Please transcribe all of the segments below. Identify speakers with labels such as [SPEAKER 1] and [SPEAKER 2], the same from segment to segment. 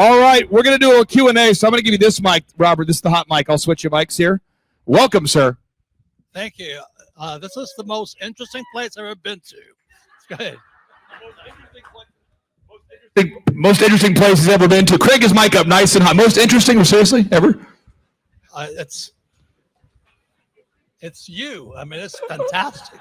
[SPEAKER 1] All right, we're going to do a Q&A, so I'm going to give you this mic, Robert. This is the hot mic. I'll switch your mics here. Welcome, sir.
[SPEAKER 2] Thank you. This is the most interesting place I've ever been to. Go ahead.
[SPEAKER 1] Most interesting place he's ever been to. Craig, his mic up nice and hot. Most interesting, seriously, ever?
[SPEAKER 2] It's you. I mean, it's fantastic.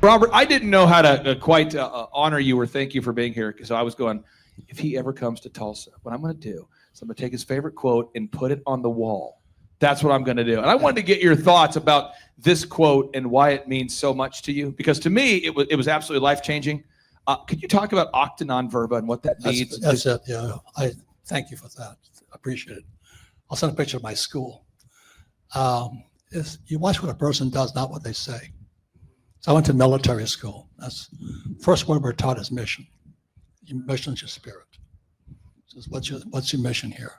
[SPEAKER 1] Robert, I didn't know how to quite honor you or thank you for being here, because I was going, if he ever comes to Tulsa, what I'm going to do is I'm going to take his favorite quote and put it on the wall. That's what I'm going to do. And I wanted to get your thoughts about this quote and why it means so much to you, because to me, it was absolutely life-changing. Could you talk about Acta non-Verba and what that means?
[SPEAKER 2] That's it, yeah. I thank you for that. I appreciate it. I'll send a picture of my school. You watch what a person does, not what they say. So I went to military school. That's first word we're taught is mission. Your mission is your spirit. So what's your mission here?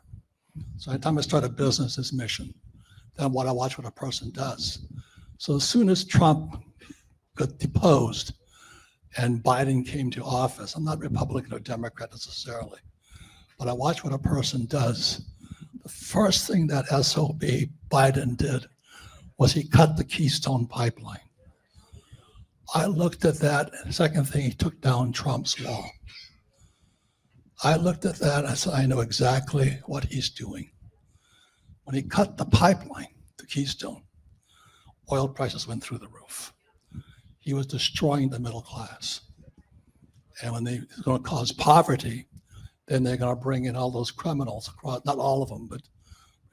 [SPEAKER 2] So anytime I start a business, it's mission. Then I watch what a person does. So as soon as Trump got deposed and Biden came to office, I'm not Republican or Democrat necessarily, but I watch what a person does. The first thing that SOB Biden did was he cut the Keystone Pipeline. I looked at that, and the second thing, he took down Trump's wall. I looked at that, and I said, I know exactly what he's doing. When he cut the pipeline, the Keystone, oil prices went through the roof. He was destroying the middle class. And when they're going to cause poverty, then they're going to bring in all those criminals across, not all of them, but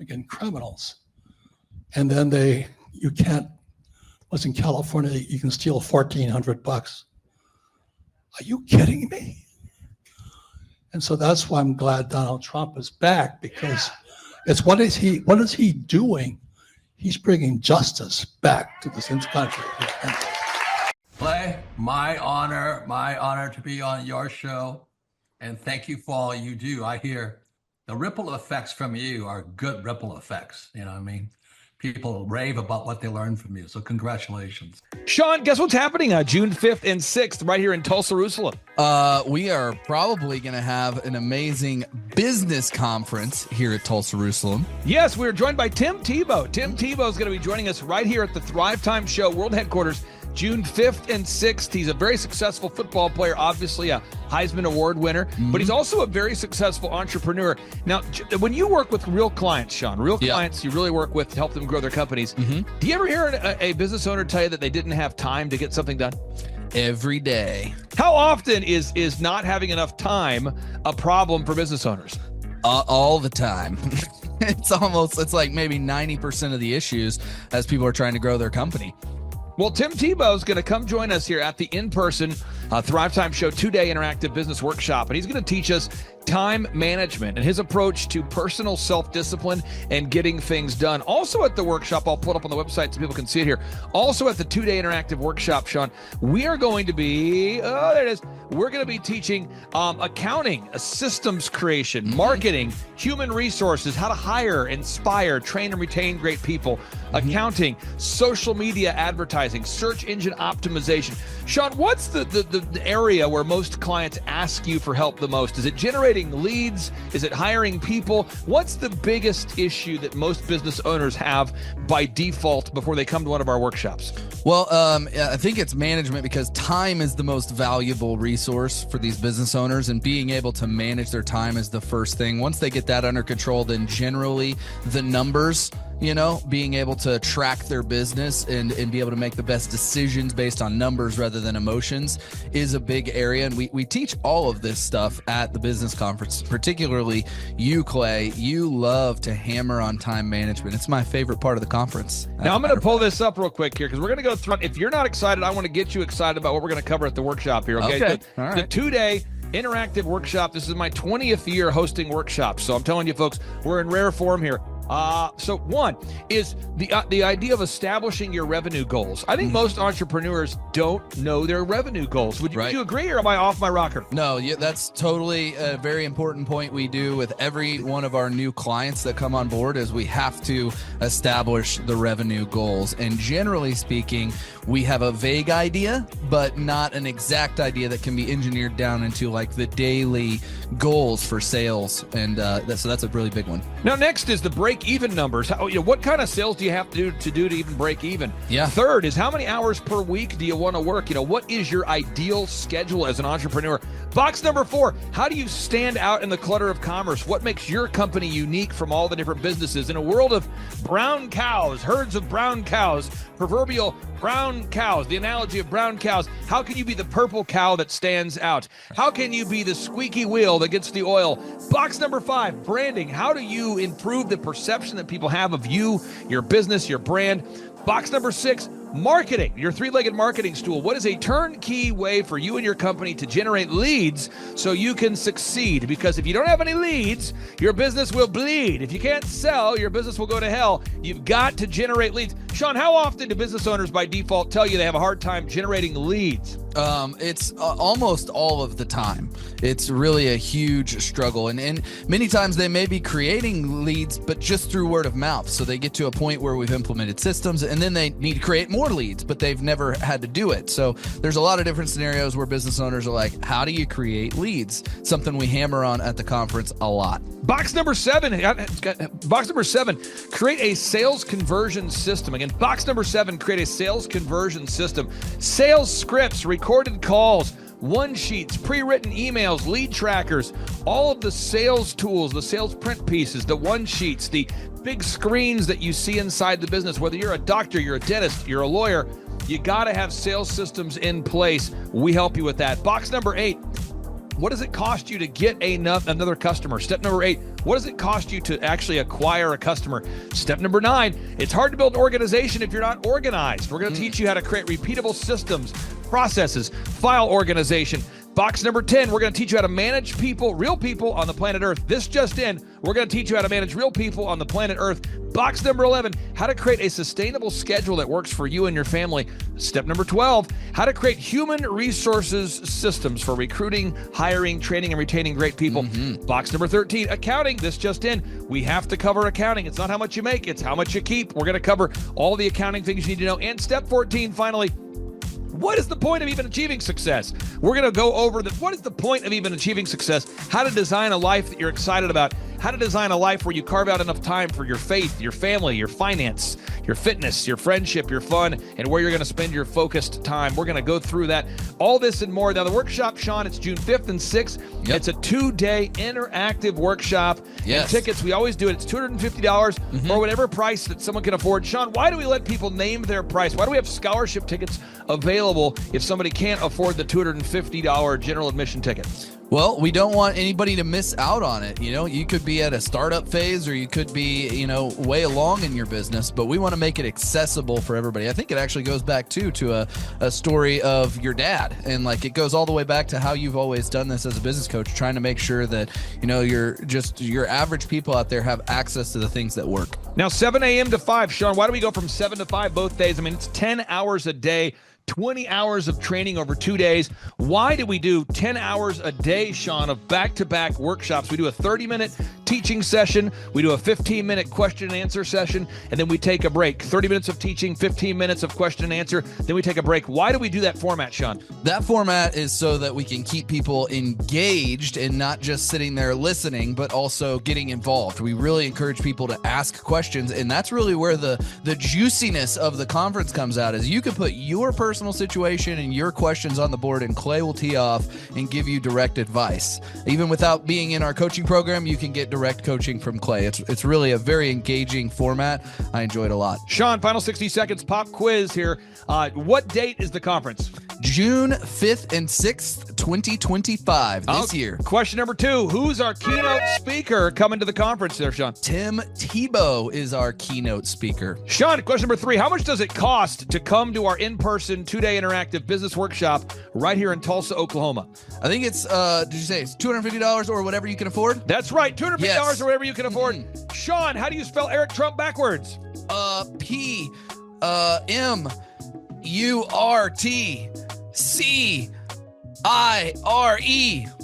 [SPEAKER 2] again, criminals. And then was in California, you can steal $1,400. Are you kidding me? And so that's why I'm glad Donald Trump is back, because it's what is he doing? He's bringing justice back to this country.
[SPEAKER 3] Clay, my honor to be on your show, and thank you for all you do. I hear the ripple effects from you are good ripple effects. You know what I mean? People rave about what they learned from you. So congratulations.
[SPEAKER 1] Sean, guess what's happening on June 5th and 6th right here in Tulsa, Jerusalem?
[SPEAKER 4] We are probably going to have an amazing business conference here at Tulsa, Jerusalem.
[SPEAKER 1] Yes, we're joined by Tim Tebow. Tim Tebow is going to be joining us right here at the Thrivetime Show World Headquarters, June 5th and 6th. He's a very successful football player, obviously a Heisman Award winner, but he's also a very successful entrepreneur. Now, when you work with real clients, Sean, clients you really work with to help them grow their companies, do you ever hear a business owner tell you that they didn't have time to get something done?
[SPEAKER 4] Every day.
[SPEAKER 1] How often is not having enough time a problem for business owners?
[SPEAKER 4] All the time. It's like maybe 90% of the issues as people are trying to grow their company.
[SPEAKER 1] Well, Tim Tebow is going to come join us here at the in-person Thrivetime Show 2-day interactive business workshop, and he's going to teach us time management and his approach to personal self-discipline and getting things done. Also at the workshop, I'll put up on the website so people can see it here. Also at the 2-day interactive workshop, Sean, we are going to be, there it is. We're going to be teaching accounting, systems creation, marketing, human resources, how to hire, inspire, train, and retain great people, accounting, social media advertising, search engine optimization. Sean, what's the area where most clients ask you for help the most? Is it generating leads? Is it hiring people? What's the biggest issue that most business owners have by default before they come to one of our workshops?
[SPEAKER 4] Well, I think it's management, because time is the most valuable resource for these business owners, and being able to manage their time is the first thing. Once they get that under control, then generally the numbers, being able to track their business and be able to make the best decisions based on numbers rather than emotions is a big area. And we teach all of this stuff at the business conference, particularly you, Clay. You love to hammer on time management. It's my favorite part of the conference.
[SPEAKER 1] Now, I'm going to pull this up real quick here, because we're going to go through. If you're not excited, I want to get you excited about what we're going to cover at the workshop here. Okay.
[SPEAKER 4] All right.
[SPEAKER 1] The 2-day interactive workshop. This is my 20th year hosting workshops. So I'm telling you, folks, we're in rare form here. So one is the idea of establishing your revenue goals. I think most entrepreneurs don't know their revenue goals. Would you agree, or am I off my rocker?
[SPEAKER 4] No, that's totally a very important point we do with every one of our new clients that come on board is we have to establish the revenue goals. And generally speaking, we have a vague idea, but not an exact idea that can be engineered down into like the daily goals for sales. And so that's a really big one.
[SPEAKER 1] Now, next is the break-even numbers. What kind of sales do you have to do to even break even?
[SPEAKER 4] Yeah.
[SPEAKER 1] Third is how many hours per week do you want to work? What is your ideal schedule as an entrepreneur? Box number 4, how do you stand out in the clutter of commerce? What makes your company unique from all the different businesses? In a world of brown cows, herds of brown cows, proverbial brown cows, the analogy of brown cows, how can you be the purple cow that stands out? How can you be the squeaky wheel that gets the oil? Box number 5, branding. How do you improve the perception that people have of you, your business, your brand? Box number 6, marketing, your three-legged marketing stool. What is a turnkey way for you and your company to generate leads so you can succeed? Because if you don't have any leads, your business will bleed. If you can't sell, your business will go to hell. You've got to generate leads. Sean, how often do business owners by default tell you they have a hard time generating leads?
[SPEAKER 4] It's almost all of the time. It's really a huge struggle. And many times they may be creating leads, but just through word of mouth. So they get to a point where we've implemented systems and then they need to create more leads, but they've never had to do it. So there's a lot of different scenarios where business owners are like, how do you create leads? Something we hammer on at the conference a lot.
[SPEAKER 1] Box number 7, create a sales conversion system. Again, box number 7, create a sales conversion system. Sales scripts, recorded calls, one sheets, pre-written emails, lead trackers, all of the sales tools, the sales print pieces, the one sheets, the big screens that you see inside the business. Whether you're a doctor, you're a dentist, you're a lawyer, you got to have sales systems in place. We help you with that. Box number 8, what does it cost you to get another customer? Step number 8, what does it cost you to actually acquire a customer? Step number 9, it's hard to build an organization if you're not organized. We're going to teach you how to create repeatable systems, processes, file organization. Box number 10, we're going to teach you how to manage people, real people on the planet Earth. This just in, we're going to teach you how to manage real people on the planet Earth. Box number 11, how to create a sustainable schedule that works for you and your family. Step number 12, how to create human resources systems for recruiting, hiring, training, and retaining great people. Box number 13, accounting. This just in, we have to cover accounting. It's not how much you make, it's how much you keep. We're going to cover all the accounting things you need to know. And step 14, finally, what is the point of even achieving success? We're going to go over what is the point of even achieving success, how to design a life that you're excited about, how to design a life where you carve out enough time for your faith, your family, your finance, your fitness, your friendship, your fun, and where you're going to spend your focused time. We're going to go through that, all this and more. Now, the workshop, Sean, it's June 5th and 6th. Yep. It's a 2-day interactive workshop.
[SPEAKER 4] Yes.
[SPEAKER 1] And tickets, we always do it. It's $250 or whatever price that someone can afford. Sean, why do we let people name their price? Why do we have scholarship tickets available if somebody can't afford the $250 general admission ticket?
[SPEAKER 4] Well, we don't want anybody to miss out on it. You could be at a startup phase or you could be, way along in your business, but we want to make it accessible for everybody. I think it actually goes back to a story of your dad. And it goes all the way back to how you've always done this as a business coach, trying to make sure that, your average people out there have access to the things that work.
[SPEAKER 1] Now, 7 a.m. to 5, Sean, why do we go from 7 to 5 both days? I mean, it's 10 hours a day. 20 hours of training over 2 days. Why do we do 10 hours a day, Sean, of back-to-back workshops? We do a 30-minute teaching session. We do a 15-minute question and answer session, and then we take a break. 30 minutes of teaching, 15 minutes of question and answer, then we take a break. Why do we do that format, Sean?
[SPEAKER 4] That format is so that we can keep people engaged and not just sitting there listening, but also getting involved. We really encourage people to ask questions, and that's really where the juiciness of the conference comes out, is you can put your personal situation and your questions on the board, and Clay will tee off and give you direct advice. Even without being in our coaching program, you can get direct coaching from Clay. It's really a very engaging format. I enjoy it a lot.
[SPEAKER 1] Sean, final 60 seconds, pop quiz here. What date is the conference?
[SPEAKER 4] June 5th and 6th, 2025, this year.
[SPEAKER 1] Question number 2. Who's our keynote speaker coming to the conference there, Sean?
[SPEAKER 4] Tim Tebow is our keynote speaker.
[SPEAKER 1] Sean, question number 3. How much does it cost to come to our in-person 2-day interactive business workshop right here in Tulsa, Oklahoma?
[SPEAKER 4] I think it's, did you say it's $250 or whatever you can afford?
[SPEAKER 1] That's right, $250
[SPEAKER 4] Yes.
[SPEAKER 1] or whatever you can afford. Sean, how do you spell Eric Trump backwards?
[SPEAKER 4] P-M-U-R-T-C-I-R-E.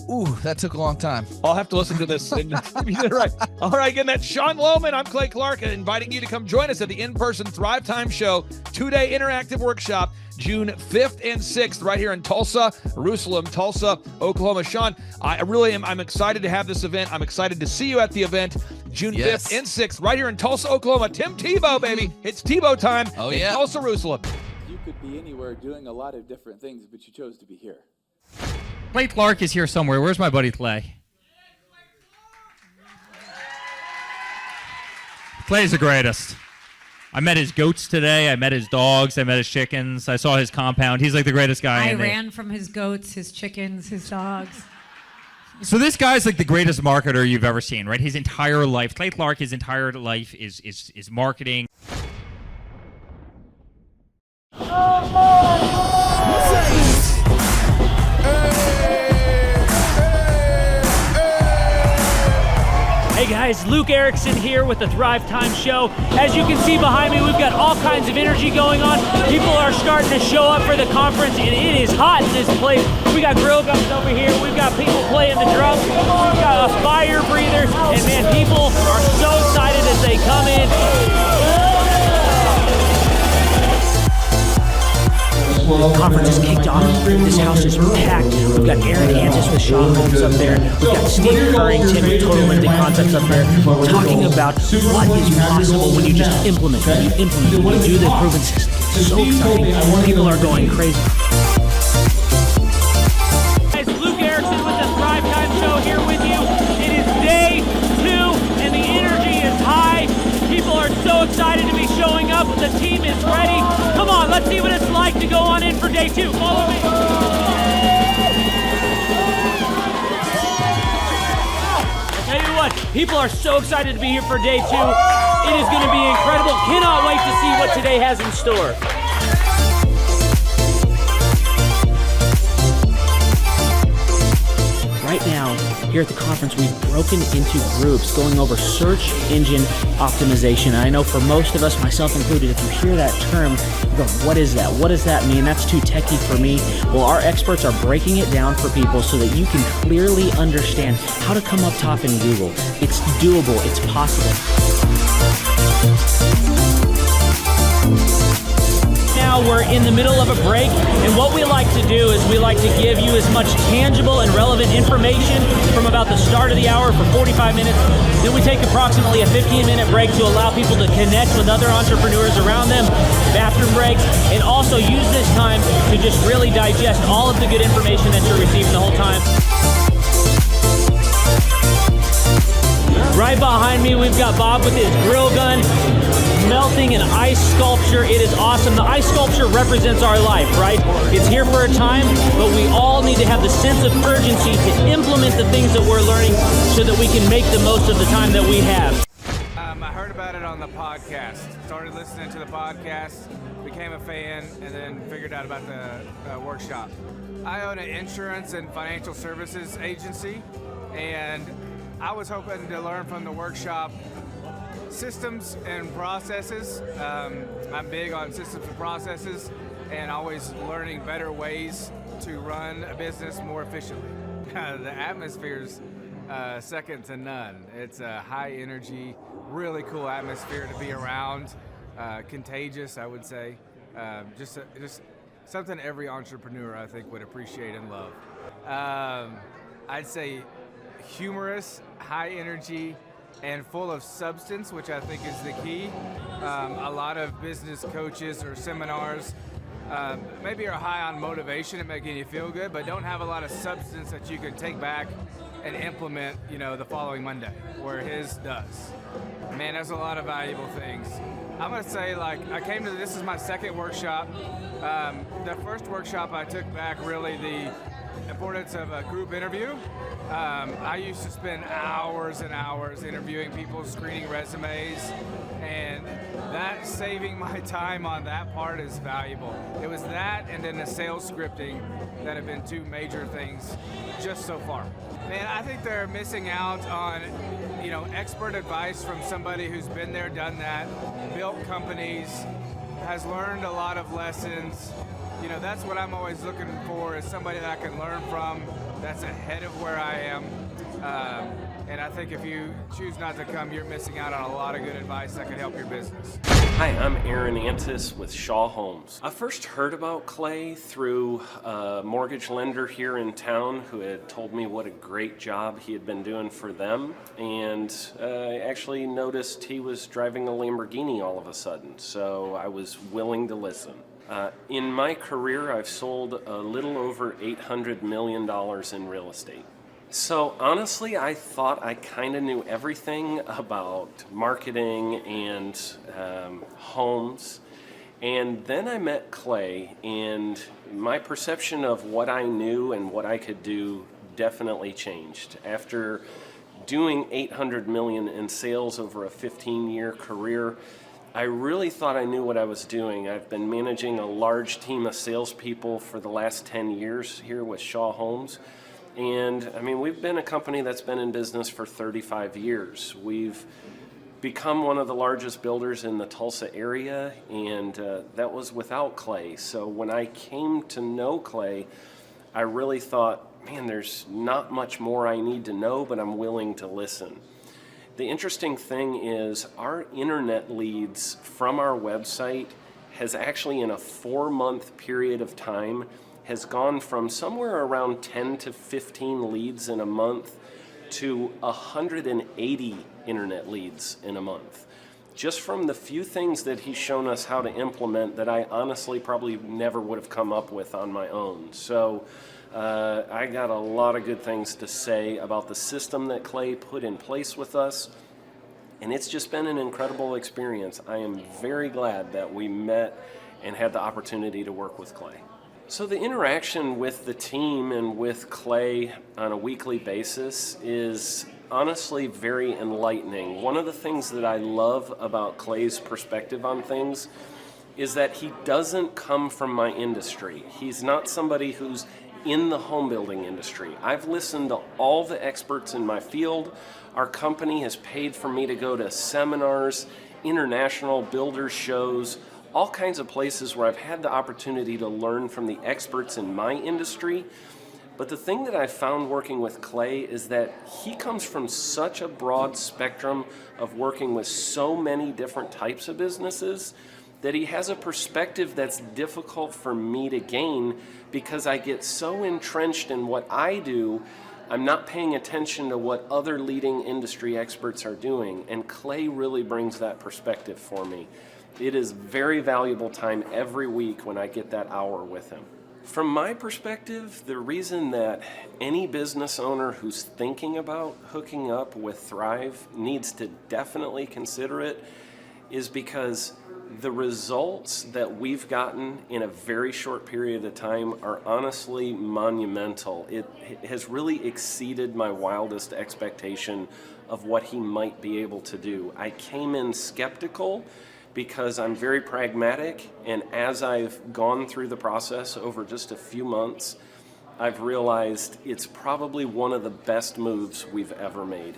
[SPEAKER 4] Ooh, that took a long time.
[SPEAKER 1] I'll have to listen to this. And you did it right. All right, again, that's Sean Lohman. I'm Clay Clark, inviting you to come join us at the in-person Thrivetime Show 2-day interactive workshop, June 5th and 6th, right here in Tulsa, Oklahoma. Sean, I'm excited to have this event. I'm excited to see you at the event, June 5th and 6th, right here in Tulsa, Oklahoma. Tim Tebow, baby. It's Tebow time in Tulsa, Jerusalem.
[SPEAKER 5] You could be anywhere doing a lot of different things, but you chose to be here.
[SPEAKER 6] Clay Clark is here somewhere. Where's my buddy Clay? Clay's the greatest. I met his goats today. I met his dogs. I met his chickens. I saw his compound. He's like the greatest guy.
[SPEAKER 7] I ran from his goats, his chickens, his dogs.
[SPEAKER 6] So this guy's like the greatest marketer you've ever seen, right? His entire life, Clay Clark, his entire life is marketing.
[SPEAKER 8] Hey guys, Luke Erickson here with the Thrivetime Show. As you can see behind me, we've got all kinds of energy going on. People are starting to show up for the conference, and it is hot in this place. We got grill guns over here. We've got people playing the drums. We've got a fire breather, and man, people are so excited as they come in. Conference is kicked off. This house is packed. We've got Aaron Antis with Shaw Holmes up there. We've got Steve Currington with Total Ending Concepts up there talking about what is possible when you just implement, when you do the proven system. It's so exciting. People are going crazy. Guys, Luke Erickson with the Thrivetime Show here with you. It is day 2 and the energy is high. People are so excited to be showing up. The team is ready. Come on, let's see what it's like to go on in for day 2. Follow me. I'll tell you what, people are so excited to be here for day 2. It is going to be incredible. Cannot wait to see what today has in store. Right now, here at the conference, we've broken into groups going over search engine optimization. And I know for most of us, myself included, if you hear that term, you go, what is that? What does that mean? That's too techy for me. Well, our experts are breaking it down for people so that you can clearly understand how to come up top in Google. It's doable. It's possible. Now we're in the middle of a break, and what we like to do is we like to give you as much tangible and relevant information from about the start of the hour for 45 minutes. Then we take approximately a 15-minute break to allow people to connect with other entrepreneurs around them, bathroom breaks, and also use this time to just really digest all of the good information that you're receiving the whole time. Right behind me, we've got Bob with his grill gun, melting an ice sculpture. It is awesome. The ice sculpture represents our life, right? It's here for a time, but we all need to have the sense of urgency to implement the things that we're learning so that we can make the most of the time that we have.
[SPEAKER 9] I heard about it on the podcast. Started listening to the podcast, became a fan, and then figured out about the workshop. I own an insurance and financial services agency, and I was hoping to learn from the workshop systems and processes. I'm big on systems and processes and always learning better ways to run a business more efficiently. The atmosphere's second to none. It's a high energy, really cool atmosphere to be around. Contagious, I would say. Just something every entrepreneur, I think, would appreciate and love. I'd say humorous, high energy, and full of substance, which I think is the key. A lot of business coaches or seminars maybe are high on motivation and making you feel good, but don't have a lot of substance that you can take back and implement, the following Monday, where his does. Man, there's a lot of valuable things. I'm gonna say, this is my second workshop. The first workshop I took back really the importance of a group interview. I used to spend hours and hours interviewing people, screening resumes, and that saving my time on that part is valuable. It was that and then the sales scripting that have been two major things just so far. Man, I think they're missing out on, expert advice from somebody who's been there, done that, built companies, has learned a lot of lessons. That's what I'm always looking for, is somebody that I can learn from that's ahead of where I am. And I think if you choose not to come, you're missing out on a lot of good advice that could help your business.
[SPEAKER 10] Hi, I'm Aaron Antis with Shaw Homes. I first heard about Clay through a mortgage lender here in town who had told me what a great job he had been doing for them, and I actually noticed he was driving a Lamborghini all of a sudden, so I was willing to listen. In my career, I've sold a little over $800 million in real estate. So honestly, I thought I kind of knew everything about marketing and homes. And then I met Clay, and my perception of what I knew and what I could do definitely changed. After doing $800 million in sales over a 15-year career, I really thought I knew what I was doing. I've been managing a large team of salespeople for the last 10 years here with Shaw Homes. And we've been a company that's been in business for 35 years. We've become one of the largest builders in the Tulsa area, and that was without Clay. So when I came to know Clay, I really thought, man, there's not much more I need to know, but I'm willing to listen. The interesting thing is our internet leads from our website has actually, in a 4-month period of time, has gone from somewhere around 10 to 15 leads in a month to 180 internet leads in a month. Just from the few things that he's shown us how to implement that I honestly probably never would have come up with on my own. So I got a lot of good things to say about the system that Clay put in place with us. And it's just been an incredible experience. I am very glad that we met and had the opportunity to work with Clay. So the interaction with the team and with Clay on a weekly basis is honestly very enlightening. One of the things that I love about Clay's perspective on things is that he doesn't come from my industry. He's not somebody who's in the home building industry. I've listened to all the experts in my field. Our company has paid for me to go to seminars, international builder shows, all kinds of places where I've had the opportunity to learn from the experts in my industry. But the thing that I found working with Clay is that he comes from such a broad spectrum of working with so many different types of businesses that he has a perspective that's difficult for me to gain because I get so entrenched in what I do, I'm not paying attention to what other leading industry experts are doing. And Clay really brings that perspective for me. It is very valuable time every week when I get that hour with him. From my perspective, the reason that any business owner who's thinking about hooking up with Thrive needs to definitely consider it is because the results that we've gotten in a very short period of time are honestly monumental. It has really exceeded my wildest expectation of what he might be able to do. I came in skeptical because I'm very pragmatic, and as I've gone through the process over just a few months, I've realized it's probably one of the best moves we've ever made.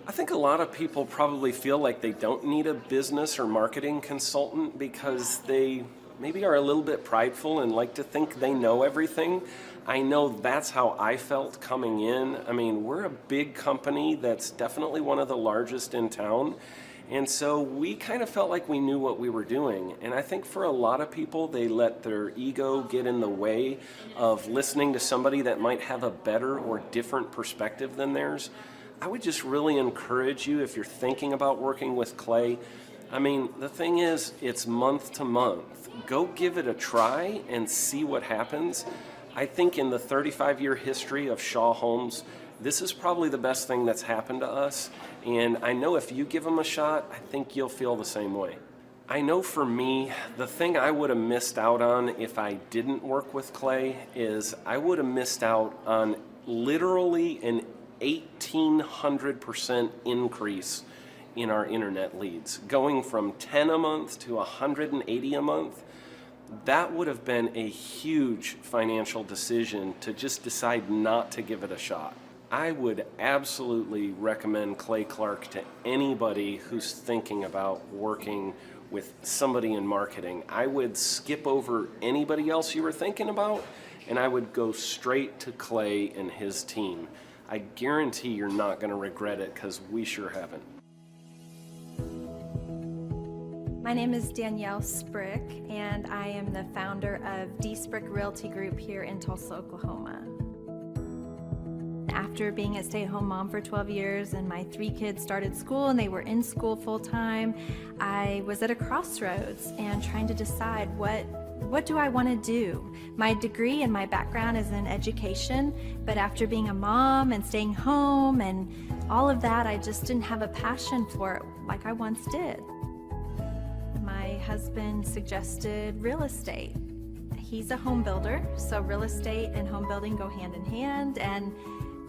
[SPEAKER 10] I think a lot of people probably feel like they don't need a business or marketing consultant because they maybe are a little bit prideful and like to think they know everything. I know that's how I felt coming in. We're a big company that's definitely one of the largest in town. And so we kind of felt like we knew what we were doing. And I think for a lot of people, they let their ego get in the way of listening to somebody that might have a better or different perspective than theirs. I would just really encourage you, if you're thinking about working with Clay, the thing is, it's month to month. Go give it a try and see what happens. I think in the 35-year history of Shaw Homes, This is probably the best thing that's happened to us, and I know if you give them a shot, I think you'll feel the same way. I know for me, the thing I would have missed out on if I didn't work with Clay is I would have missed out on literally an 1,800% increase in our internet leads. Going from 10 a month to 180 a month, that would have been a huge financial decision to just decide not to give it a shot. I would absolutely recommend Clay Clark to anybody who's thinking about working with somebody in marketing. I would skip over anybody else you were thinking about, and I would go straight to Clay and his team. I guarantee you're not going to regret it, because we sure haven't.
[SPEAKER 11] My name is Danielle Sprick, and I am the founder of D Sprick Realty Group here in Tulsa, Oklahoma. After being a stay-at-home mom for 12 years and my 3 kids started school and they were in school full-time, I was at a crossroads and trying to decide what do I want to do? My degree and my background is in education, but after being a mom and staying home and all of that, I just didn't have a passion for it like I once did. My husband suggested real estate. He's a home builder, so real estate and home building go hand in hand, and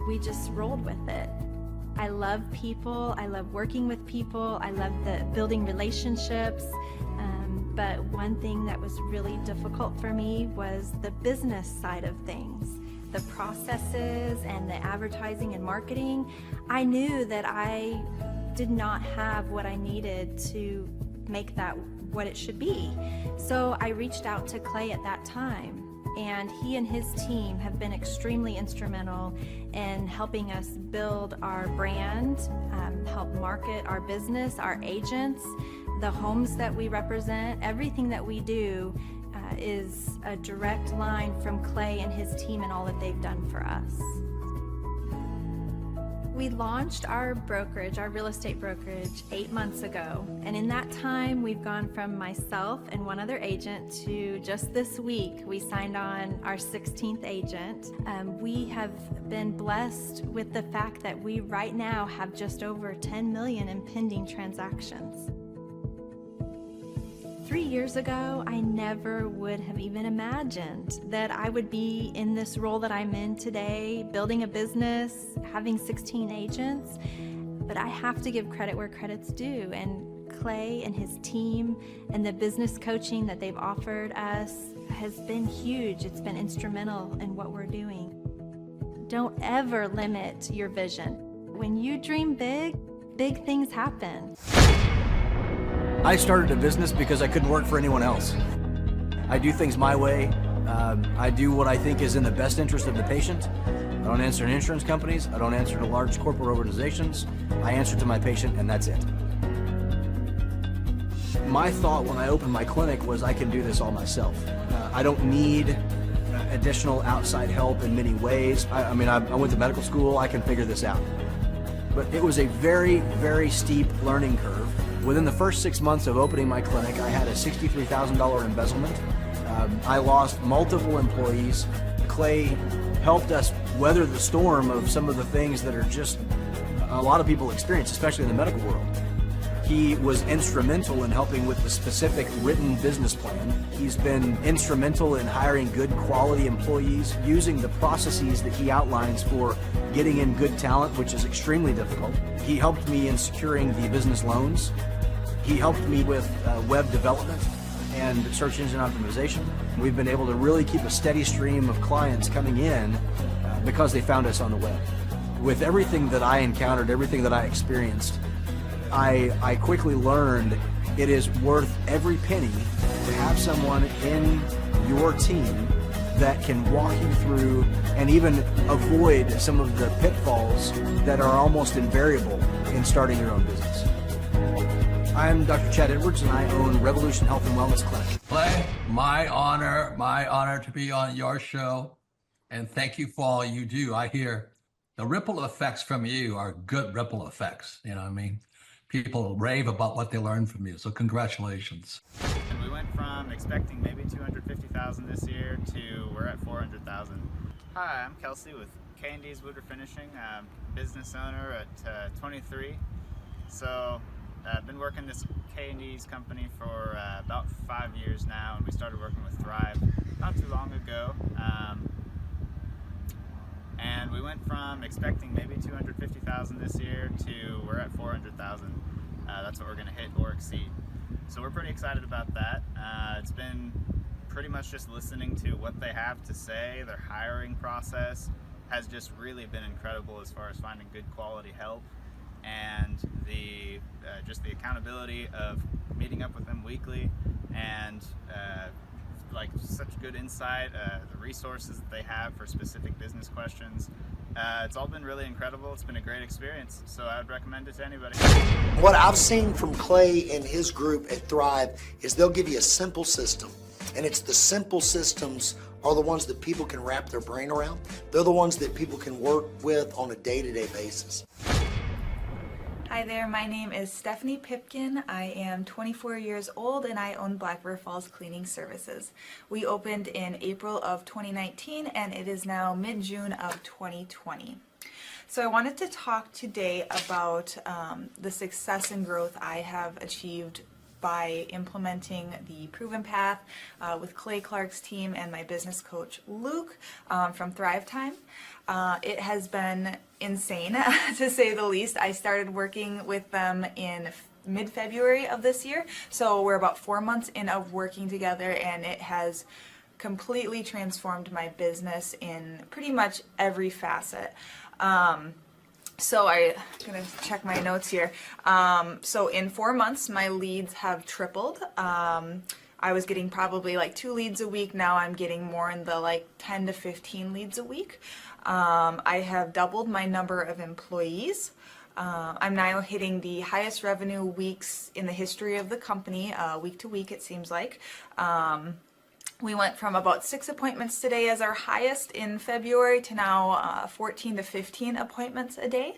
[SPEAKER 11] we just rolled with it. I love people, I love working with people, I love the building relationships, but one thing that was really difficult for me was the business side of things. The processes and the advertising and marketing. I knew that I did not have what I needed to make that what it should be. So I reached out to Clay at that time, and he and his team have been extremely instrumental in helping us build our brand, help market our business, our agents, the homes that we represent. Everything that we do is a direct line from Clay and his team and all that they've done for us. We launched our brokerage, our real estate brokerage, 8 months ago. And in that time, we've gone from myself and one other agent to just this week, we signed on our 16th agent. We have been blessed with the fact that we right now have just over 10 million in pending transactions. 3 years ago, I never would have even imagined that I would be in this role that I'm in today, building a business, having 16 agents. But I have to give credit where credit's due. And Clay and his team and the business coaching that they've offered us has been huge. It's been instrumental in what we're doing. Don't ever limit your vision. When you dream big, big things happen.
[SPEAKER 12] I started a business because I couldn't work for anyone else. I do things my way. I do what I think is in the best interest of the patient. I don't answer to insurance companies. I don't answer to large corporate organizations. I answer to my patient, and that's it. My thought when I opened my clinic was I can do this all myself. I don't need additional outside help in many ways. I went to medical school. I can figure this out. But it was a very, very steep learning curve. Within the first 6 months of opening my clinic, I had a $63,000 embezzlement. I lost multiple employees. Clay helped us weather the storm of some of the things that are just a lot of people experience, especially in the medical world. He was instrumental in helping with the specific written business plan. He's been instrumental in hiring good quality employees, using the processes that he outlines for getting in good talent, which is extremely difficult. He helped me in securing the business loans. He helped me with web development and search engine optimization. We've been able to really keep a steady stream of clients coming in because they found us on the web. With everything that I encountered, everything that I experienced, I quickly learned it is worth every penny to have someone in your team that can walk you through and even avoid some of the pitfalls that are almost invariable in starting your own business. I'm Dr. Chad Edwards, and I own Revolution Health and Wellness Clinic.
[SPEAKER 3] Clay, my honor to be on your show, and thank you for all you do. I hear the ripple effects from you are good ripple effects, you know what I mean? People rave about what they learned from you, so congratulations.
[SPEAKER 13] And we went from expecting maybe 250,000 this year to we're at 400,000 Hi, I'm Kelsey with K&D's Woodruff Finishing, business owner at 23. So I've been working this K&D's company for about 5 years now, and we started working with Thrive not too long ago. And we went from expecting maybe 250,000 this year to we're at 400,000. That's what we're going to hit or exceed. So we're pretty excited about that. It's been pretty much just listening to what they have to say. Their hiring process has just really been incredible as far as finding good quality help, and the just the accountability of meeting up with them weekly, and like such good insight, the resources that they have for specific business questions. It's all been really incredible. It's been a great experience, so I would recommend it to anybody.
[SPEAKER 14] What I've seen from Clay and his group at Thrive is they'll give you a simple system, and it's the simple systems are the ones that people can wrap their brain around. They're the ones that people can work with on a day-to-day basis.
[SPEAKER 15] Hi there, my name is Stephanie Pipkin. I am 24 years old and I own Black River Falls Cleaning Services. We opened in April of 2019 and it is now mid-June of 2020. So I wanted to talk today about the success and growth I have achieved by implementing the Proven Path with Clay Clark's team and my business coach Luke from Thrivetime. It has been insane to say the least. I started working with them in mid-February of this year, so we're about 4 months in of working together, and it has completely transformed my business in pretty much every facet. So I'm gonna check my notes here. So in 4 months, my leads have tripled. I was getting probably like 2 leads a week. Now I'm getting more in the like 10 to 15 leads a week. I have doubled my number of employees. I'm now hitting the highest revenue weeks in the history of the company, week to week it seems like. We went from about 6 appointments today as our highest in February to now 14 to 15 appointments a day.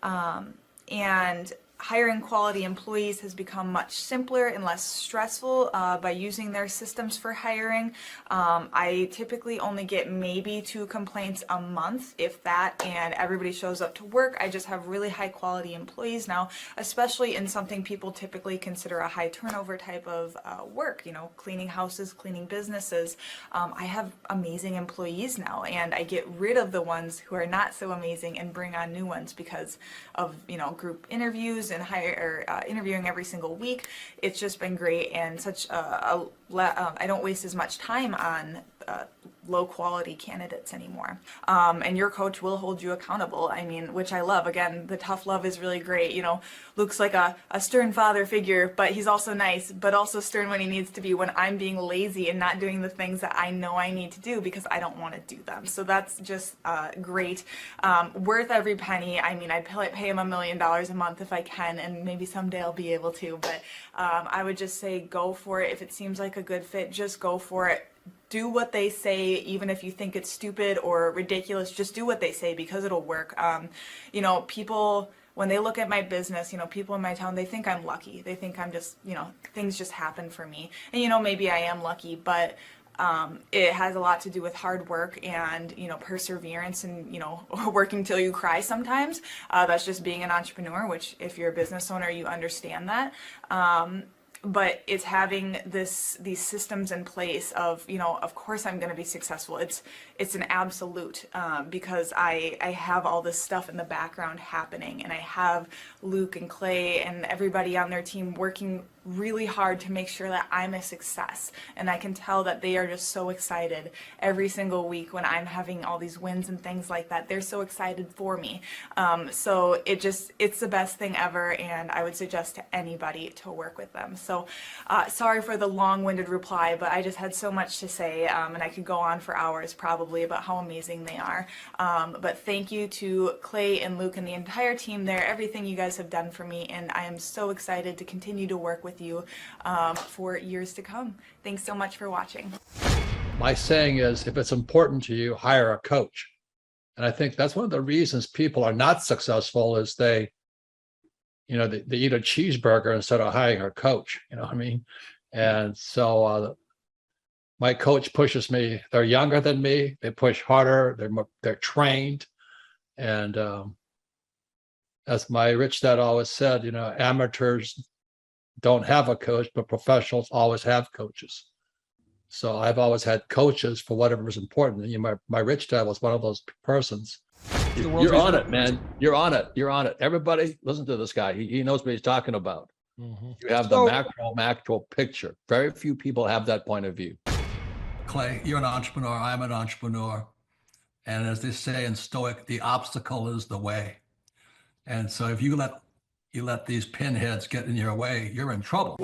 [SPEAKER 15] And hiring quality employees has become much simpler and less stressful by using their systems for hiring. I typically only get maybe 2 complaints a month, if that, and everybody shows up to work. I just have really high quality employees now, especially in something people typically consider a high turnover type of work, you know, cleaning houses, cleaning businesses. I have amazing employees now, and I get rid of the ones who are not so amazing and bring on new ones because of, you know, group interviews and interviewing every single week. It's just been great, and such I don't waste as much time on low quality candidates anymore. And your coach will hold you accountable. I mean, which I love. Again, the tough love is really great. You know, Luke's like a stern father figure, but he's also nice, but also stern when he needs to be, when I'm being lazy and not doing the things that I know I need to do because I don't want to do them. So that's just great. Worth every penny. I mean, I'd pay him $1 million a month if I can, and maybe someday I'll be able to, but I would just say go for it. If it seems like a good fit, just go for it. Do what they say, even if you think it's stupid or ridiculous. Just do what they say because it'll work. You know, people, when they look at my business, you know, people in my town, they think I'm lucky. They think I'm just, you know, things just happen for me. And, you know, maybe I am lucky, but it has a lot to do with hard work and, you know, perseverance and, you know, working till you cry sometimes. That's just being an entrepreneur, which if you're a business owner, you understand that. But it's having these systems in place of, you know, of course I'm going to be successful. It's an absolute because I have all this stuff in the background happening, and I have Luke and Clay and everybody on their team working really hard to make sure that I'm a success. And I can tell that they are just so excited every single week when I'm having all these wins and things like that. They're so excited for me. So it's the best thing ever, and I would suggest to anybody to work with them. So sorry for the long-winded reply, but I just had so much to say, and I could go on for hours probably about how amazing they are. But thank you to Clay and Luke and the entire team there, everything you guys have done for me, and I am so excited to continue to work with you for years to come. Thanks so much for watching.
[SPEAKER 2] My saying is, if it's important to you, hire a coach. And I think that's one of the reasons people are not successful is they eat a cheeseburger instead of hiring a coach. You know what I mean? And so my coach pushes me. They're younger than me. They push harder. They're trained. And as my rich dad always said, amateurs don't have a coach, but professionals always have coaches. So I've always had coaches for whatever is important. My rich dad was one of those persons.
[SPEAKER 3] You're on it, man. You're on it. You're on it. Everybody, listen to this guy. He knows what he's talking about. You have the macro picture. Very few people have that point of view. Clay, you're an entrepreneur. I'm an entrepreneur. And as they say in Stoic, the obstacle is the way. And so if you let these pinheads get in your way, you're in trouble.